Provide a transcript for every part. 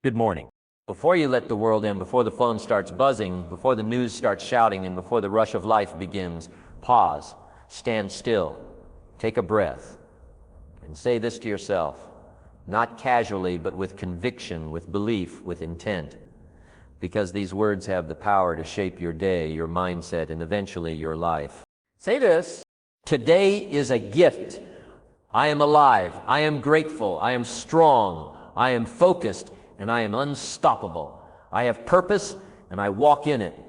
Good morning. Before you let the world in, before the phone starts buzzing, before the news starts shouting, and before the rush of life begins, pause, stand still, take a breath, and say this to yourself, not casually, but with conviction, with belief, with intent, because these words have the power to shape your day, your mindset, and eventually your life. Say this: today is a gift. I am alive, I am grateful, I am strong, I am focused, and I am unstoppable. I have purpose, and I walk in it.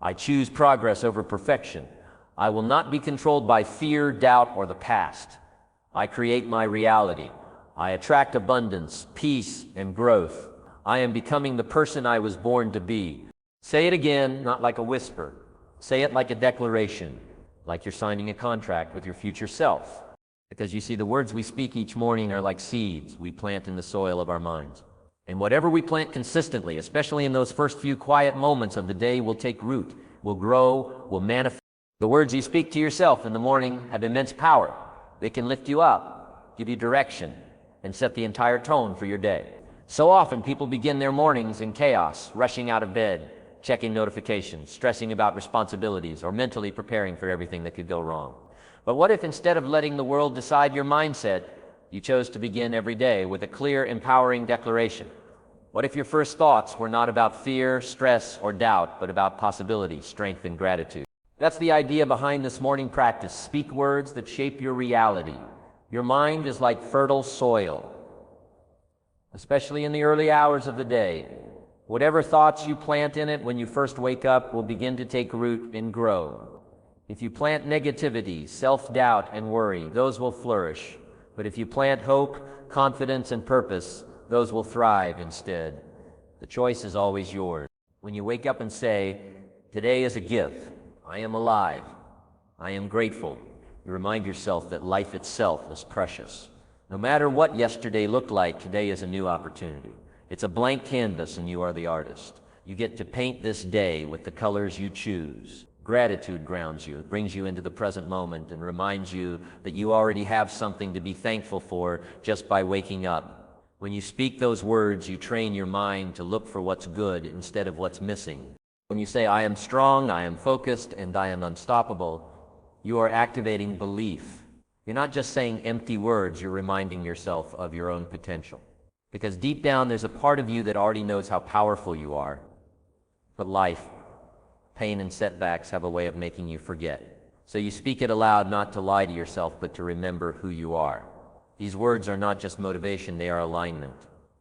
I choose progress over perfection. I will not be controlled by fear, doubt, or the past. I create my reality. I attract abundance, peace, and growth. I am becoming the person I was born to be. Say it again, not like a whisper. Say it like a declaration, like you're signing a contract with your future self. Because you see, the words we speak each morning are like seeds we plant in the soil of our minds. And whatever we plant consistently, especially in those first few quiet moments of the day, will take root, will grow, will manifest. The words you speak to yourself in the morning have immense power. They can lift you up, give you direction, and set the entire tone for your day. So often people begin their mornings in chaos, rushing out of bed, checking notifications, stressing about responsibilities, or mentally preparing for everything that could go wrong. But what if instead of letting the world decide your mindset, you chose to begin every day with a clear, empowering declaration? What if your first thoughts were not about fear, stress, or doubt, but about possibility, strength, and gratitude? That's the idea behind this morning practice. Speak words that shape your reality. Your mind is like fertile soil, especially in the early hours of the day. Whatever thoughts you plant in it when you first wake up will begin to take root and grow. If you plant negativity, self-doubt, and worry, those will flourish. But if you plant hope, confidence, and purpose, those will thrive instead. The choice is always yours. When you wake up and say, today is a gift, I am alive, I am grateful, you remind yourself that life itself is precious. No matter what yesterday looked like, today is a new opportunity. It's a blank canvas and you are the artist. You get to paint this day with the colors you choose. Gratitude grounds you, brings you into the present moment, and reminds you that you already have something to be thankful for just by waking up. When you speak those words, you train your mind to look for what's good instead of what's missing. When you say, I am strong, I am focused, and I am unstoppable, you are activating belief. You're not just saying empty words, you're reminding yourself of your own potential. Because deep down, there's a part of you that already knows how powerful you are. But life, pain, and setbacks have a way of making you forget. So you speak it aloud, not to lie to yourself, but to remember who you are. These words are not just motivation, they are alignment.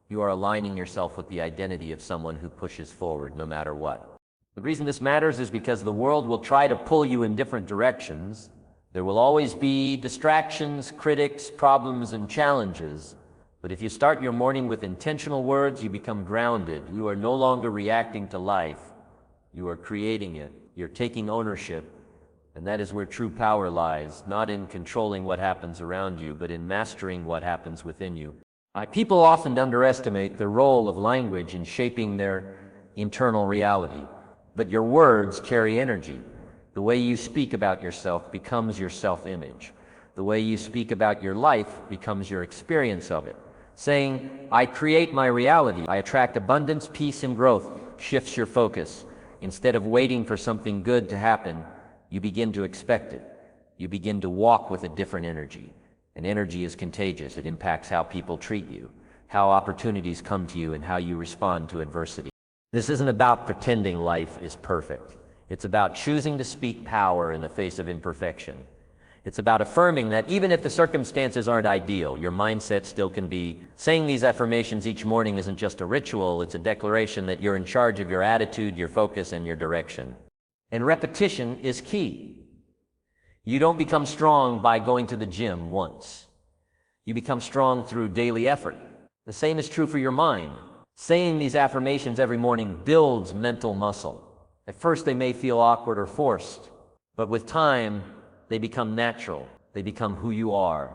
You are aligning yourself with the identity of someone who pushes forward no matter what. The reason this matters is because the world will try to pull you in different directions. There will always be distractions, critics, problems, and challenges. But if you start your morning with intentional words, you become grounded. You are no longer reacting to life. You are creating it. You're taking ownership. And that is where true power lies, not in controlling what happens around you, but in mastering what happens within you. People often underestimate the role of language in shaping their internal reality. But your words carry energy. The way you speak about yourself becomes your self-image. The way you speak about your life becomes your experience of it. Saying, I create my reality, I attract abundance, peace, and growth, shifts your focus. Instead of waiting for something good to happen, you begin to expect it. You begin to walk with a different energy. And energy is contagious. It impacts how people treat you, how opportunities come to you, and how you respond to adversity. This isn't about pretending life is perfect. It's about choosing to speak power in the face of imperfection. It's about affirming that even if the circumstances aren't ideal, your mindset still can be. Saying these affirmations each morning isn't just a ritual, it's a declaration that you're in charge of your attitude, your focus, and your direction. And repetition is key. You don't become strong by going to the gym once. You become strong through daily effort. The same is true for your mind. Saying these affirmations every morning builds mental muscle. At first they may feel awkward or forced, but with time, they become natural. They become who you are.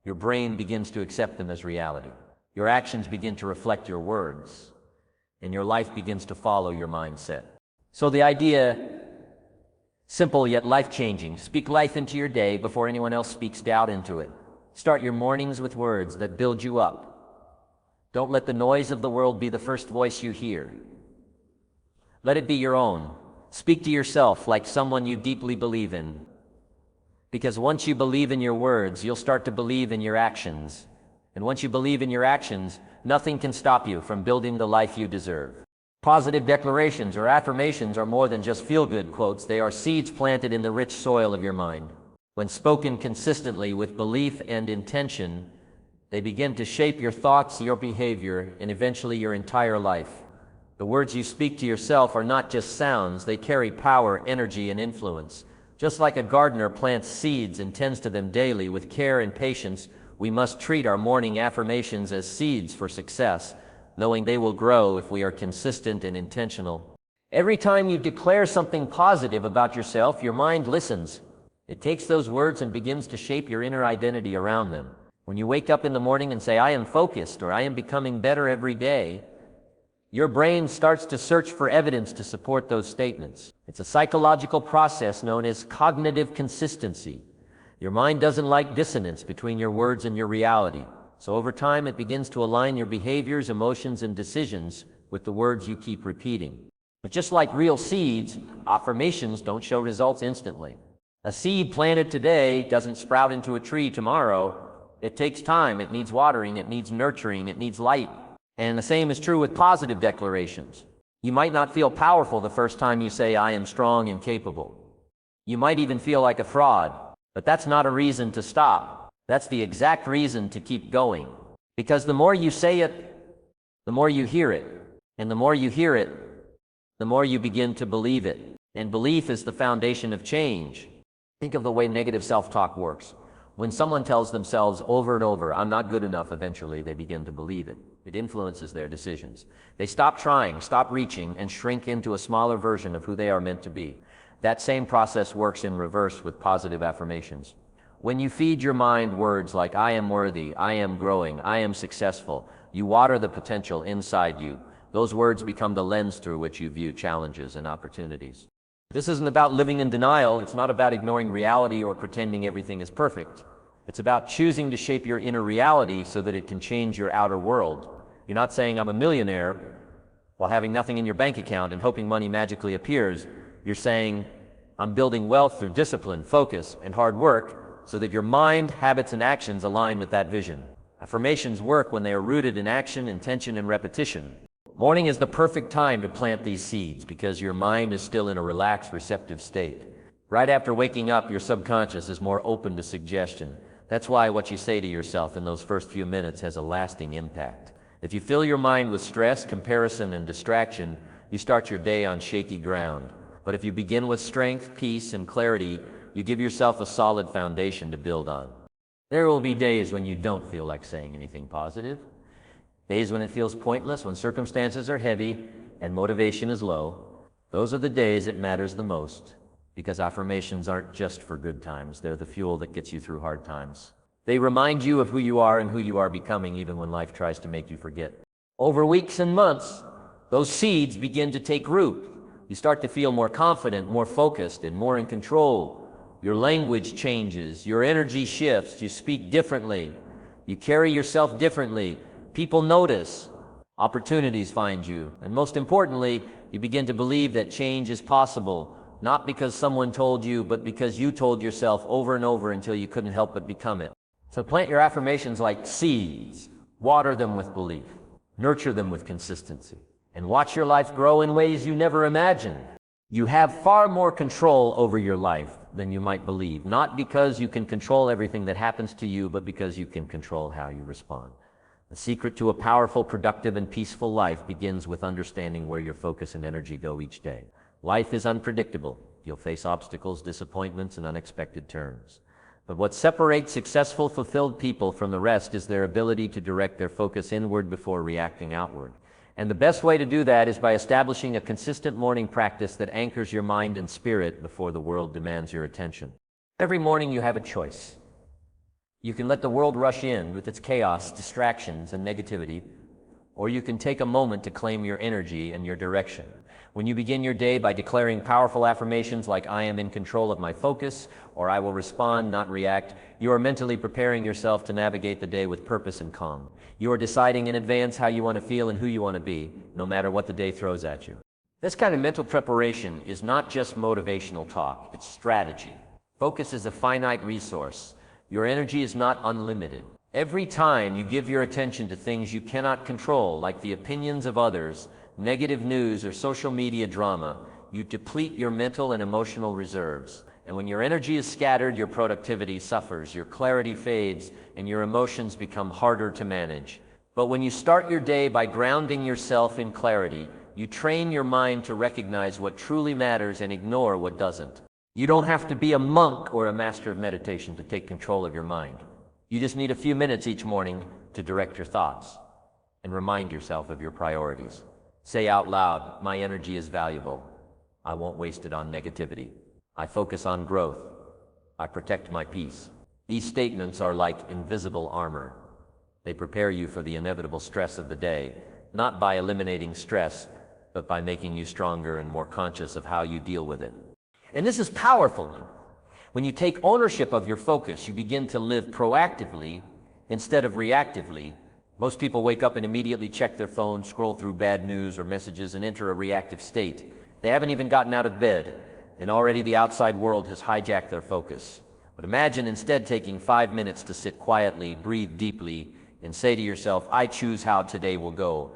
Your brain begins to accept them as reality. Your actions begin to reflect your words, and your life begins to follow your mindset. So the idea, simple yet life-changing: speak life into your day before anyone else speaks doubt into it. Start your mornings with words that build you up, Don't let the noise of the world be the first voice you hear. Let it be your own. Speak to yourself like someone you deeply believe in. Because once you believe in your words, you'll start to believe in your actions. And once you believe in your actions, nothing can stop you from building the life you deserve. Positive declarations or affirmations are more than just feel-good quotes. They are seeds planted in the rich soil of your mind. When spoken consistently with belief and intention, they begin to shape your thoughts, your behavior, and eventually your entire life. The words you speak to yourself are not just sounds. They carry power, energy, and influence. Just like a gardener plants seeds and tends to them daily with care and patience, we must treat our morning affirmations as seeds for success, knowing they will grow if we are consistent and intentional. Every time you declare something positive about yourself, your mind listens. It takes those words and begins to shape your inner identity around them. When you wake up in the morning and say, "I am focused," or "I am becoming better every day," your brain starts to search for evidence to support those statements. It's a psychological process known as cognitive consistency. Your mind doesn't like dissonance between your words and your reality. So over time, it begins to align your behaviors, emotions, and decisions with the words you keep repeating. But just like real seeds, affirmations don't show results instantly. A seed planted today doesn't sprout into a tree tomorrow. It takes time, it needs watering, it needs nurturing, it needs light. And the same is true with positive declarations. You might not feel powerful the first time you say, "I am strong and capable." You might even feel like a fraud, but that's not a reason to stop. That's the exact reason to keep going. Because the more you say it, the more you hear it. And the more you hear it, the more you begin to believe it. And belief is the foundation of change. Think of the way negative self-talk works. When someone tells themselves over and over, "I'm not good enough," eventually they begin to believe it. It influences their decisions. They stop trying, stop reaching, and shrink into a smaller version of who they are meant to be. That same process works in reverse with positive affirmations. When you feed your mind words like, "I am worthy," "I am growing," "I am successful," you water the potential inside you. Those words become the lens through which you view challenges and opportunities. This isn't about living in denial. It's not about ignoring reality or pretending everything is perfect. It's about choosing to shape your inner reality so that it can change your outer world. You're not saying, "I'm a millionaire," while having nothing in your bank account and hoping money magically appears. You're saying, "I'm building wealth through discipline, focus, and hard work," so that your mind, habits, and actions align with that vision. Affirmations work when they are rooted in action, intention, and repetition. Morning is the perfect time to plant these seeds because your mind is still in a relaxed, receptive state. Right after waking up, your subconscious is more open to suggestion. That's why what you say to yourself in those first few minutes has a lasting impact. If you fill your mind with stress, comparison, and distraction, you start your day on shaky ground. But if you begin with strength, peace, and clarity, you give yourself a solid foundation to build on. There will be days when you don't feel like saying anything positive. Days when it feels pointless, when circumstances are heavy and motivation is low. Those are the days it matters the most, because affirmations aren't just for good times. They're the fuel that gets you through hard times. They remind you of who you are and who you are becoming, even when life tries to make you forget. Over weeks and months, those seeds begin to take root. You start to feel more confident, more focused, and more in control. Your language changes, your energy shifts, you speak differently, you carry yourself differently. People notice, opportunities find you, and most importantly, you begin to believe that change is possible, not because someone told you, but because you told yourself over and over until you couldn't help but become it. So plant your affirmations like seeds, water them with belief, nurture them with consistency, and watch your life grow in ways you never imagined. You have far more control over your life than you might believe, not because you can control everything that happens to you, but because you can control how you respond. The secret to a powerful, productive, and peaceful life begins with understanding where your focus and energy go each day. Life is unpredictable. You'll face obstacles, disappointments, and unexpected turns. But what separates successful, fulfilled people from the rest is their ability to direct their focus inward before reacting outward. And the best way to do that is by establishing a consistent morning practice that anchors your mind and spirit before the world demands your attention. Every morning you have a choice. You can let the world rush in with its chaos, distractions, and negativity, Or you can take a moment to claim your energy and your direction. When you begin your day by declaring powerful affirmations like "I am in control of my focus," or "I will respond, not react," you are mentally preparing yourself to navigate the day with purpose and calm. You are deciding in advance how you want to feel and who you want to be, no matter what the day throws at you. This kind of mental preparation is not just motivational talk, it's strategy. Focus is a finite resource. Your energy is not unlimited. Every time you give your attention to things you cannot control, like the opinions of others, negative news, or social media drama, you deplete your mental and emotional reserves. And when your energy is scattered, your productivity suffers, your clarity fades, and your emotions become harder to manage. But when you start your day by grounding yourself in clarity, you train your mind to recognize what truly matters and ignore what doesn't. You don't have to be a monk or a master of meditation to take control of your mind. You just need a few minutes each morning to direct your thoughts and remind yourself of your priorities. Say out loud, "My energy is valuable. I won't waste it on negativity. I focus on growth. I protect my peace." These statements are like invisible armor. They prepare you for the inevitable stress of the day, not by eliminating stress, but by making you stronger and more conscious of how you deal with it. And this is powerful. When you take ownership of your focus, you begin to live proactively instead of reactively. Most people wake up and immediately check their phone, scroll through bad news or messages, and enter a reactive state. They haven't even gotten out of bed, and already the outside world has hijacked their focus. But imagine instead taking 5 minutes to sit quietly, breathe deeply, and say to yourself, "I choose how today will go.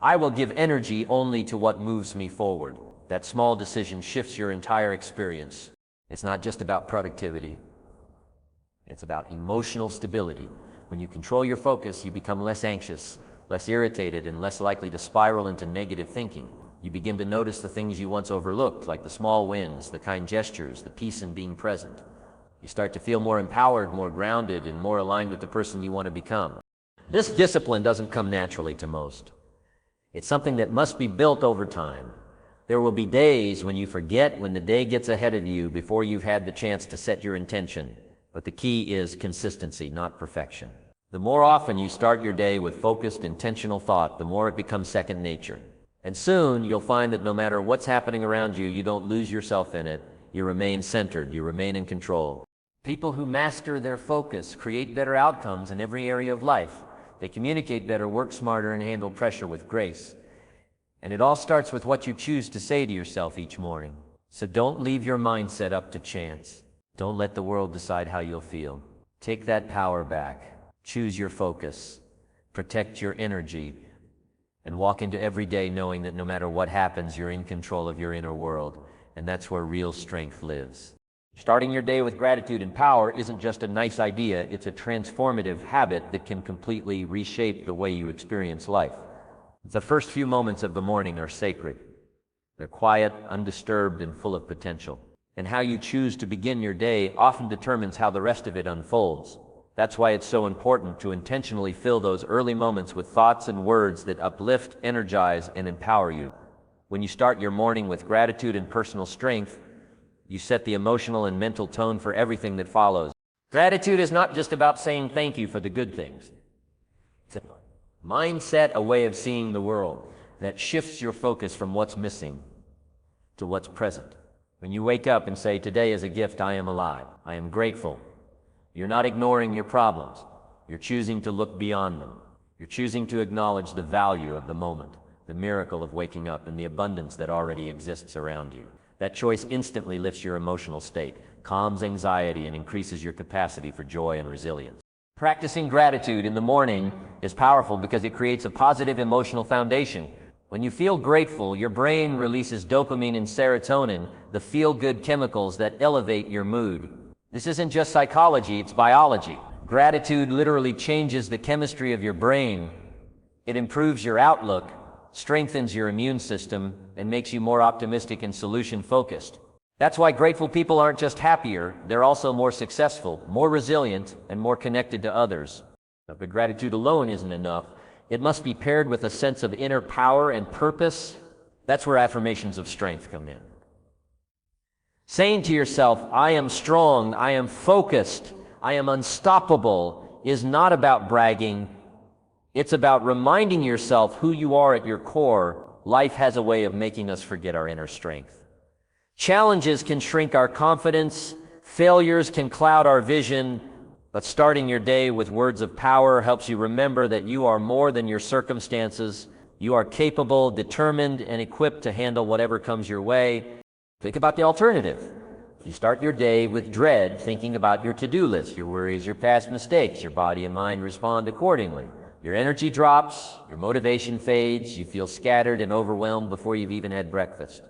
I will give energy only to what moves me forward." That small decision shifts your entire experience. It's not just about productivity. It's about emotional stability. When you control your focus, you become less anxious, less irritated, and less likely to spiral into negative thinking. You begin to notice the things you once overlooked, like the small wins, the kind gestures, the peace in being present. You start to feel more empowered, more grounded, and more aligned with the person you want to become. This discipline doesn't come naturally to most. It's something that must be built over time. There will be days when you forget, when the day gets ahead of you before you've had the chance to set your intention. But the key is consistency, not perfection. The more often you start your day with focused, intentional thought, the more it becomes second nature. And soon you'll find that no matter what's happening around you, you don't lose yourself in it. You remain centered, you remain in control. People who master their focus create better outcomes in every area of life. They communicate better, work smarter, and handle pressure with grace. And it all starts with what you choose to say to yourself each morning. So don't leave your mindset up to chance. Don't let the world decide how you'll feel. Take that power back. Choose your focus. Protect your energy. And walk into every day knowing that no matter what happens, you're in control of your inner world. And that's where real strength lives. Starting your day with gratitude and power isn't just a nice idea, it's a transformative habit that can completely reshape the way you experience life. The first few moments of the morning are sacred. They're quiet, undisturbed, and full of potential. And how you choose to begin your day often determines how the rest of it unfolds. That's why it's so important to intentionally fill those early moments with thoughts and words that uplift, energize, and empower you. When you start your morning with gratitude and personal strength, you set the emotional and mental tone for everything that follows. Gratitude is not just about saying thank you for the good things. It's a mindset, a way of seeing the world that shifts your focus from what's missing to what's present. When you wake up and say, "Today is a gift, I am alive, I am grateful," you're not ignoring your problems. You're choosing to look beyond them. You're choosing to acknowledge the value of the moment, the miracle of waking up, and the abundance that already exists around you. That choice instantly lifts your emotional state, calms anxiety, and increases your capacity for joy and resilience. Practicing gratitude in the morning is powerful because it creates a positive emotional foundation. When you feel grateful, your brain releases dopamine and serotonin, the feel-good chemicals that elevate your mood. This isn't just psychology, it's biology. Gratitude literally changes the chemistry of your brain. It improves your outlook, strengthens your immune system, and makes you more optimistic and solution-focused. That's why grateful people aren't just happier, they're also more successful, more resilient, and more connected to others. But gratitude alone isn't enough. It must be paired with a sense of inner power and purpose. That's where affirmations of strength come in. Saying to yourself, "I am strong, I am focused, I am unstoppable," is not about bragging. It's about reminding yourself who you are at your core. Life has a way of making us forget our inner strength. Challenges can shrink our confidence, failures can cloud our vision, but starting your day with words of power helps you remember that you are more than your circumstances. You are capable, determined, and equipped to handle whatever comes your way. Think about the alternative. You start your day with dread, thinking about your to-do list, your worries, your past mistakes. Your body and mind respond accordingly. Your energy drops, your motivation fades, you feel scattered and overwhelmed before you've even had breakfast.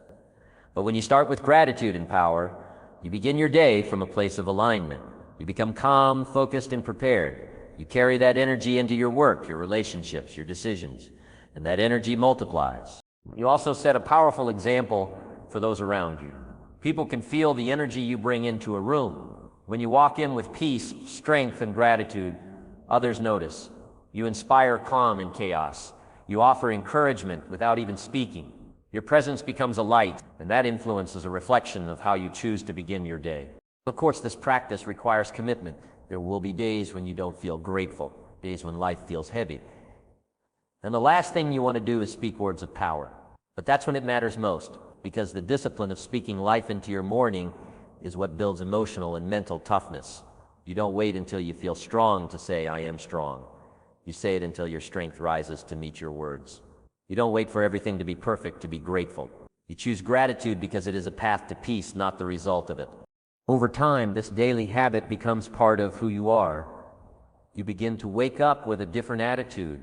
But when you start with gratitude and power, you begin your day from a place of alignment. You become calm, focused, and prepared. You carry that energy into your work, your relationships, your decisions, and that energy multiplies. You also set a powerful example for those around you. People can feel the energy you bring into a room. When you walk in with peace, strength, and gratitude, others notice. You inspire calm in chaos. You offer encouragement without even speaking. Your presence becomes a light, and that influence is a reflection of how you choose to begin your day. Of course, this practice requires commitment. There will be days when you don't feel grateful, days when life feels heavy. And the last thing you want to do is speak words of power. But that's when it matters most, because the discipline of speaking life into your morning is what builds emotional and mental toughness. You don't wait until you feel strong to say, "I am strong." You say it until your strength rises to meet your words. You don't wait for everything to be perfect to be grateful. You choose gratitude because it is a path to peace, not the result of it. Over time, this daily habit becomes part of who you are. You begin to wake up with a different attitude.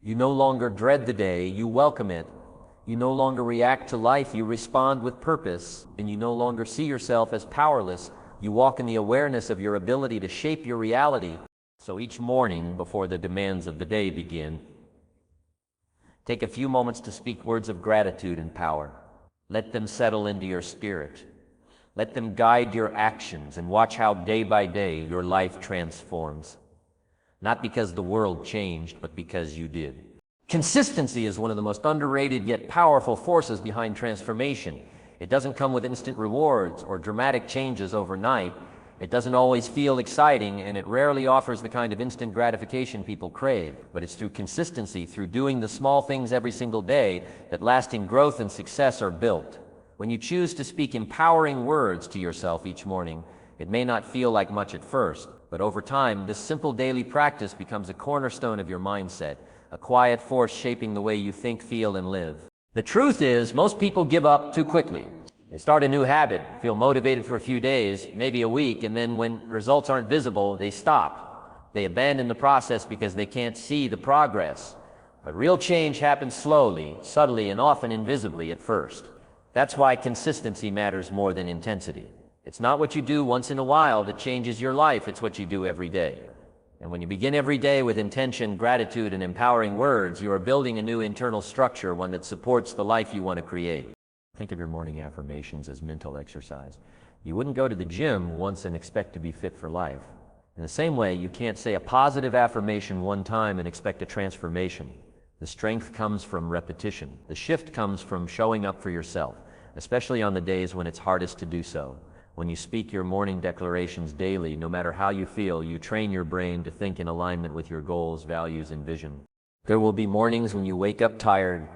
You no longer dread the day, you welcome it. You no longer react to life, you respond with purpose. And you no longer see yourself as powerless. You walk in the awareness of your ability to shape your reality. So each morning, before the demands of the day begin, take a few moments to speak words of gratitude and power. Let them settle into your spirit. Let them guide your actions, and watch how day by day your life transforms. Not because the world changed, but because you did. Consistency is one of the most underrated yet powerful forces behind transformation. It doesn't come with instant rewards or dramatic changes overnight. It doesn't always feel exciting, and it rarely offers the kind of instant gratification people crave. But it's through consistency, through doing the small things every single day, that lasting growth and success are built. When you choose to speak empowering words to yourself each morning, it may not feel like much at first, but over time, this simple daily practice becomes a cornerstone of your mindset, a quiet force shaping the way you think, feel, and live. The truth is, most people give up too quickly. They start a new habit, feel motivated for a few days, maybe a week, and then when results aren't visible, they stop. They abandon the process because they can't see the progress. But real change happens slowly, subtly, and often invisibly at first. That's why consistency matters more than intensity. It's not what you do once in a while that changes your life, it's what you do every day. And when you begin every day with intention, gratitude, and empowering words, you are building a new internal structure, one that supports the life you want to create. Think of your morning affirmations as mental exercise. You wouldn't go to the gym once and expect to be fit for life. In the same way, you can't say a positive affirmation one time and expect a transformation. The strength comes from repetition. The shift comes from showing up for yourself, especially on the days when it's hardest to do so. When you speak your morning declarations daily, no matter how you feel, you train your brain to think in alignment with your goals, values, and vision. There will be mornings when you wake up tired,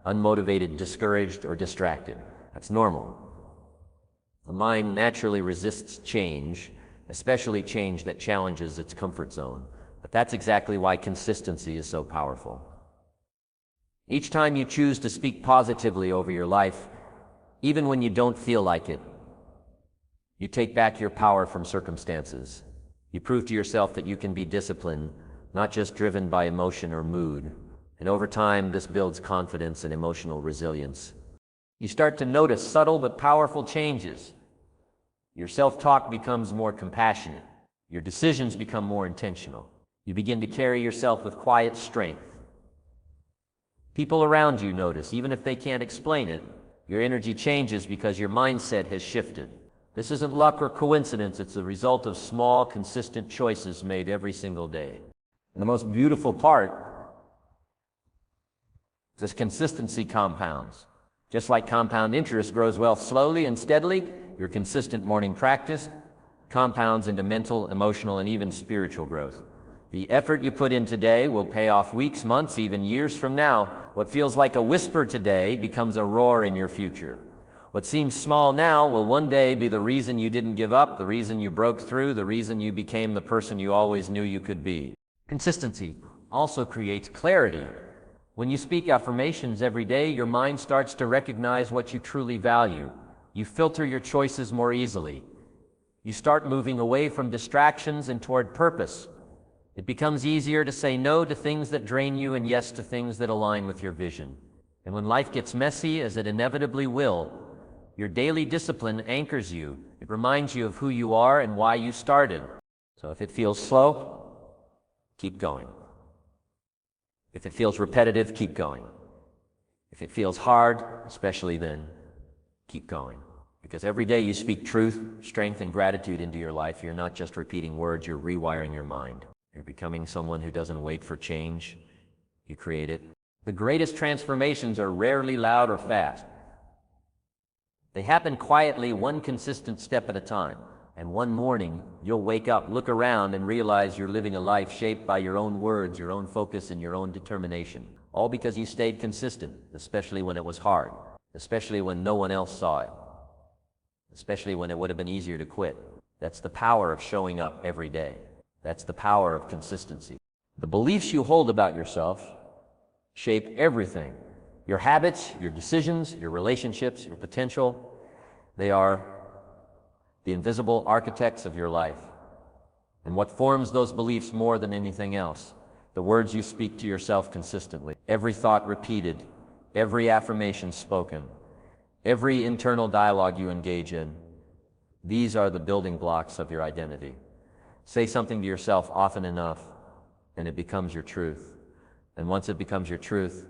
unmotivated, discouraged, or distracted. That's normal. The mind naturally resists change, especially change that challenges its comfort zone. But that's exactly why consistency is so powerful. Each time you choose to speak positively over your life, even when you don't feel like it, you take back your power from circumstances. You prove to yourself that you can be disciplined, not just driven by emotion or mood. And over time, this builds confidence and emotional resilience. You start to notice subtle but powerful changes. Your self-talk becomes more compassionate. Your decisions become more intentional. You begin to carry yourself with quiet strength. People around you notice, even if they can't explain it. Your energy changes because your mindset has shifted. This isn't luck or coincidence, it's the result of small, consistent choices made every single day. And the most beautiful part is this consistency compounds. Just like compound interest grows wealth slowly and steadily, your consistent morning practice compounds into mental, emotional, and even spiritual growth. The effort you put in today will pay off weeks, months, even years from now. What feels like a whisper today becomes a roar in your future. What seems small now will one day be the reason you didn't give up, the reason you broke through, the reason you became the person you always knew you could be. Consistency also creates clarity. When you speak affirmations every day, your mind starts to recognize what you truly value. You filter your choices more easily. You start moving away from distractions and toward purpose. It becomes easier to say no to things that drain you and yes to things that align with your vision. And when life gets messy, as it inevitably will, your daily discipline anchors you. It reminds you of who you are and why you started. So if it feels slow, keep going. If it feels repetitive, keep going. If it feels hard, especially then, keep going. Because every day you speak truth, strength, and gratitude into your life, you're not just repeating words, you're rewiring your mind. You're becoming someone who doesn't wait for change. You create it. The greatest transformations are rarely loud or fast. They happen quietly, one consistent step at a time. And one morning, you'll wake up, look around, and realize you're living a life shaped by your own words, your own focus, and your own determination. All because you stayed consistent, especially when it was hard, especially when no one else saw it, especially when it would have been easier to quit. That's the power of showing up every day. That's the power of consistency. The beliefs you hold about yourself shape everything. Your habits, your decisions, your relationships, your potential, they are the invisible architects of your life. And what forms those beliefs more than anything else? The words you speak to yourself consistently. Every thought repeated, every affirmation spoken, every internal dialogue you engage in. These are the building blocks of your identity. Say something to yourself often enough, and it becomes your truth. And once it becomes your truth,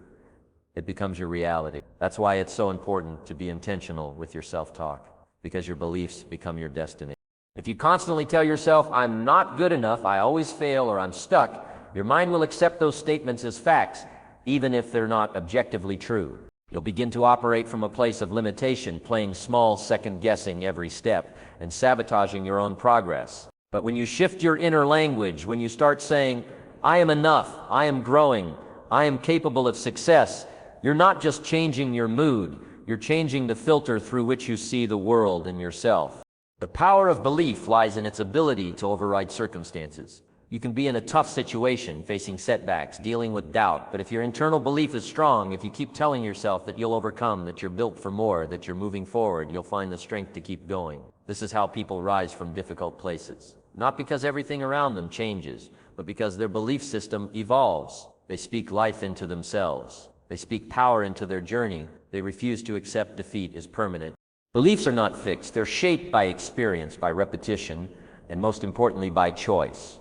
it becomes your reality. That's why it's so important to be intentional with your self-talk, because your beliefs become your destiny. If you constantly tell yourself, I'm not good enough, I always fail, or I'm stuck, your mind will accept those statements as facts, even if they're not objectively true. You'll begin to operate from a place of limitation, playing small, second-guessing every step, and sabotaging your own progress. But when you shift your inner language, when you start saying, I am enough, I am growing, I am capable of success, you're not just changing your mood, you're changing the filter through which you see the world and yourself. The power of belief lies in its ability to override circumstances. You can be in a tough situation, facing setbacks, dealing with doubt, but if your internal belief is strong, if you keep telling yourself that you'll overcome, that you're built for more, that you're moving forward, you'll find the strength to keep going. This is how people rise from difficult places. Not because everything around them changes, but because their belief system evolves. They speak life into themselves. They speak power into their journey. They refuse to accept defeat as permanent. Beliefs are not fixed. They're shaped by experience, by repetition, and most importantly, by choice.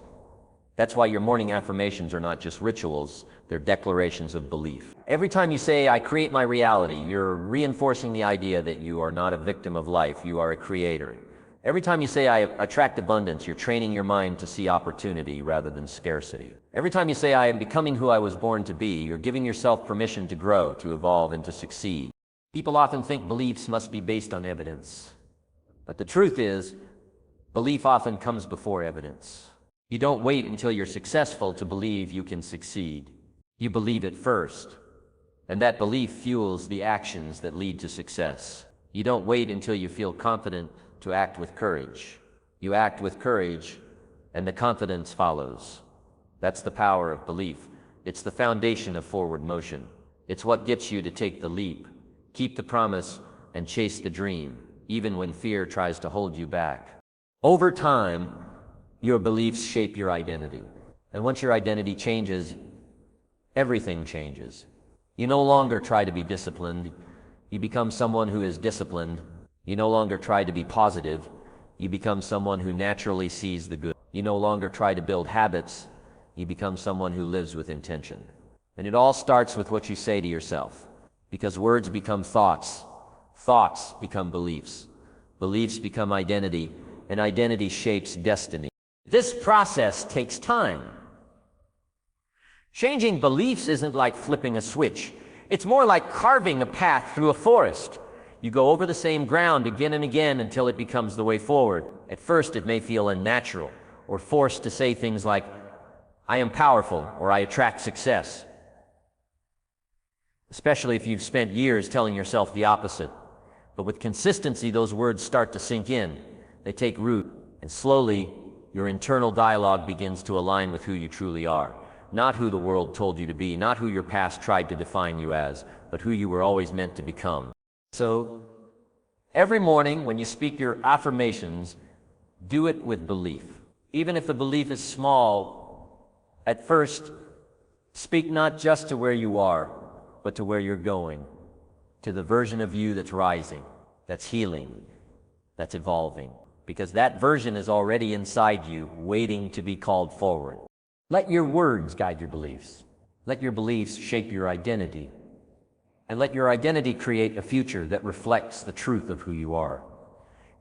That's why your morning affirmations are not just rituals, they're declarations of belief. Every time you say, I create my reality, you're reinforcing the idea that you are not a victim of life, you are a creator. Every time you say, I attract abundance, you're training your mind to see opportunity rather than scarcity. Every time you say, I am becoming who I was born to be, you're giving yourself permission to grow, to evolve, and to succeed. People often think beliefs must be based on evidence. But the truth is, belief often comes before evidence. You don't wait until you're successful to believe you can succeed. You believe it first. And that belief fuels the actions that lead to success. You don't wait until you feel confident to act with courage. You act with courage, and the confidence follows. That's the power of belief. It's the foundation of forward motion. It's what gets you to take the leap, keep the promise, and chase the dream, even when fear tries to hold you back. Over time, your beliefs shape your identity. And once your identity changes, everything changes. You no longer try to be disciplined. You become someone who is disciplined. You no longer try to be positive. You become someone who naturally sees the good. You no longer try to build habits. You become someone who lives with intention. And it all starts with what you say to yourself. Because words become thoughts. Thoughts become beliefs. Beliefs become identity. And identity shapes destiny. This process takes time. Changing beliefs isn't like flipping a switch. It's more like carving a path through a forest. You go over the same ground again and again until it becomes the way forward. At first, it may feel unnatural or forced to say things like, I am powerful, or I attract success. Especially if you've spent years telling yourself the opposite. But with consistency, those words start to sink in. They take root, and slowly, your internal dialogue begins to align with who you truly are. Not who the world told you to be, not who your past tried to define you as, but who you were always meant to become. So, every morning when you speak your affirmations, do it with belief. Even if the belief is small, at first, speak not just to where you are, but to where you're going, to the version of you that's rising, that's healing, that's evolving. Because that version is already inside you, waiting to be called forward. Let your words guide your beliefs. Let your beliefs shape your identity. And let your identity create a future that reflects the truth of who you are.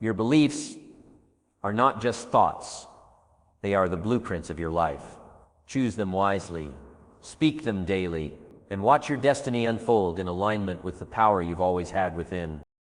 Your beliefs are not just thoughts. They are the blueprints of your life. Choose them wisely. Speak them daily. And watch your destiny unfold in alignment with the power you've always had within.